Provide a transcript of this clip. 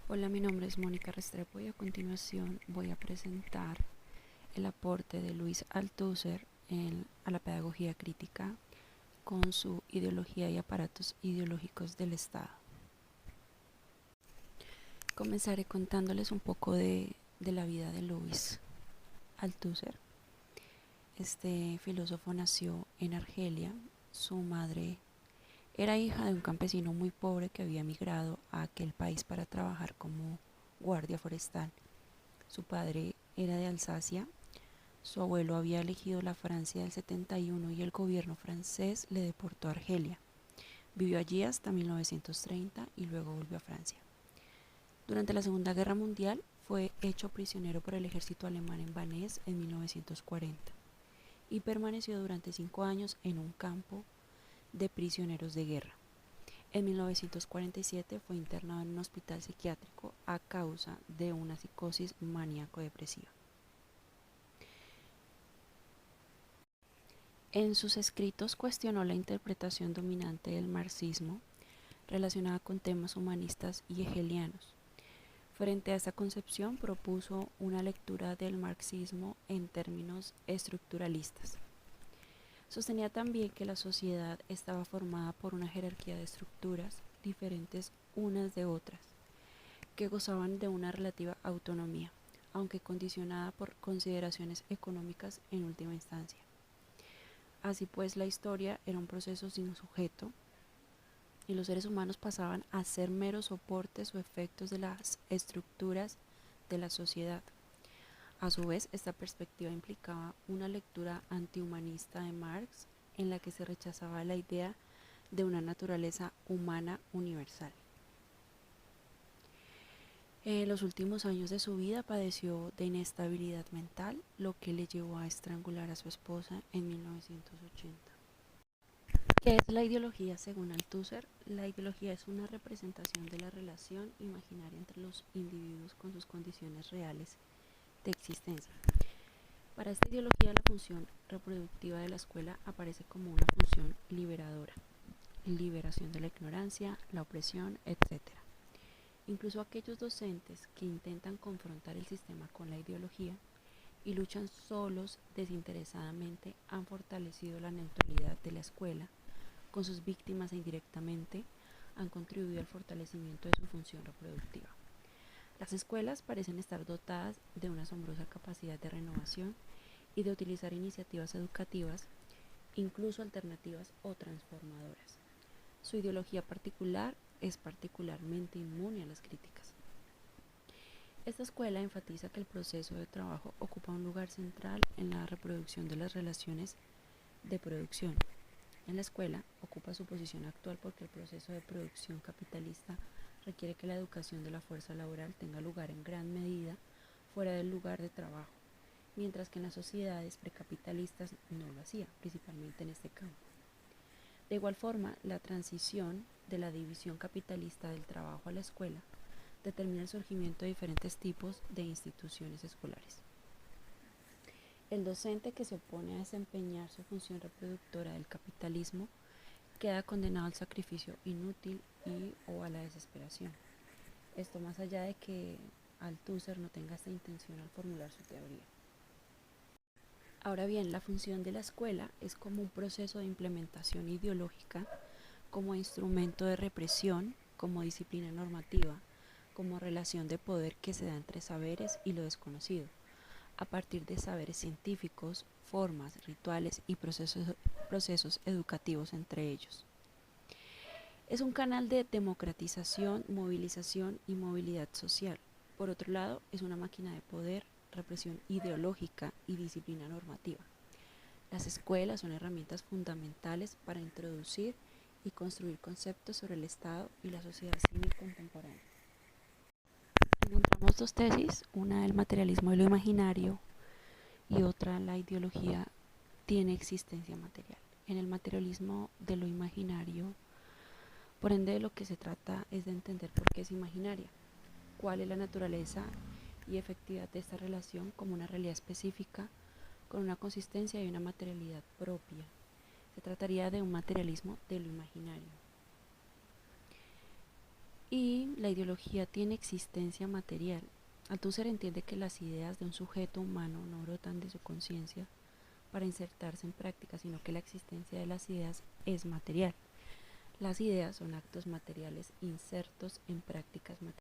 Hola, mi nombre es Mónica Restrepo y a continuación voy a presentar el aporte de Luis Althusser a la pedagogía crítica con su ideología y aparatos ideológicos del Estado. Comenzaré contándoles un poco de la vida de Luis Althusser. Este filósofo nació en Argelia. Su madre era hija de un campesino muy pobre que había emigrado a aquel país para trabajar como guardia forestal. Su padre era de Alsacia. Su abuelo había elegido la Francia del 71 y el gobierno francés le deportó a Argelia. Vivió allí hasta 1930 y luego volvió a Francia. Durante la Segunda Guerra Mundial fue hecho prisionero por el ejército alemán en Vannes en 1940 y permaneció durante 5 años en un campo de prisioneros de guerra. En 1947 fue internado en un hospital psiquiátrico a causa de una psicosis maníaco-depresiva. En sus escritos cuestionó la interpretación dominante del marxismo relacionada con temas humanistas y hegelianos. Frente a esta concepción propuso una lectura del marxismo en términos estructuralistas. Sostenía también que la sociedad estaba formada por una jerarquía de estructuras diferentes unas de otras, que gozaban de una relativa autonomía, aunque condicionada por consideraciones económicas en última instancia. Así pues, la historia era un proceso sin sujeto y los seres humanos pasaban a ser meros soportes o efectos de las estructuras de la sociedad. A su vez, esta perspectiva implicaba una lectura antihumanista de Marx en la que se rechazaba la idea de una naturaleza humana universal. En los últimos años de su vida padeció de inestabilidad mental, lo que le llevó a estrangular a su esposa en 1980. ¿Qué es la ideología según Althusser? La ideología es una representación de la relación imaginaria entre los individuos con sus condiciones reales de existencia. Para esta ideología, la función reproductiva de la escuela aparece como una función liberadora, liberación de la ignorancia, la opresión, etc. Incluso aquellos docentes que intentan confrontar el sistema con la ideología y luchan solos desinteresadamente han fortalecido la neutralidad de la escuela con sus víctimas e indirectamente han contribuido al fortalecimiento de su función reproductiva. Las escuelas parecen estar dotadas de una asombrosa capacidad de renovación y de utilizar iniciativas educativas, incluso alternativas o transformadoras. Su ideología particular es particularmente inmune a las críticas. Esta escuela enfatiza que el proceso de trabajo ocupa un lugar central en la reproducción de las relaciones de producción. En la escuela ocupa su posición actual porque el proceso de producción capitalista requiere que la educación de la fuerza laboral tenga lugar en gran medida fuera del lugar de trabajo, mientras que en las sociedades precapitalistas no lo hacía, principalmente en este campo. De igual forma, la transición de la división capitalista del trabajo a la escuela determina el surgimiento de diferentes tipos de instituciones escolares. El docente que se opone a desempeñar su función reproductora del capitalismo queda condenado al sacrificio inútil o a la desesperación. Esto más allá de que Althusser no tenga esta intención al formular su teoría. Ahora bien, la función de la escuela es como un proceso de implementación ideológica, como instrumento de represión, como disciplina normativa, como relación de poder que se da entre saberes y lo desconocido, a partir de saberes científicos, formas, rituales y procesos educativos entre ellos. Es un canal de democratización, movilización y movilidad social. Por otro lado, es una máquina de poder, represión ideológica y disciplina normativa. Las escuelas son herramientas fundamentales para introducir y construir conceptos sobre el Estado y la sociedad civil contemporánea. Encontramos dos tesis, una del materialismo de lo imaginario y otra la ideología tiene existencia material. En el materialismo de lo imaginario, por ende, de lo que se trata es de entender por qué es imaginaria, cuál es la naturaleza y efectividad de esta relación como una realidad específica con una consistencia y una materialidad propia. Se trataría de un materialismo de lo imaginario. Y la ideología tiene existencia material. Althusser entiende que las ideas de un sujeto humano no brotan de su conciencia para insertarse en práctica, sino que la existencia de las ideas es material. Las ideas son actos materiales insertos en prácticas materiales.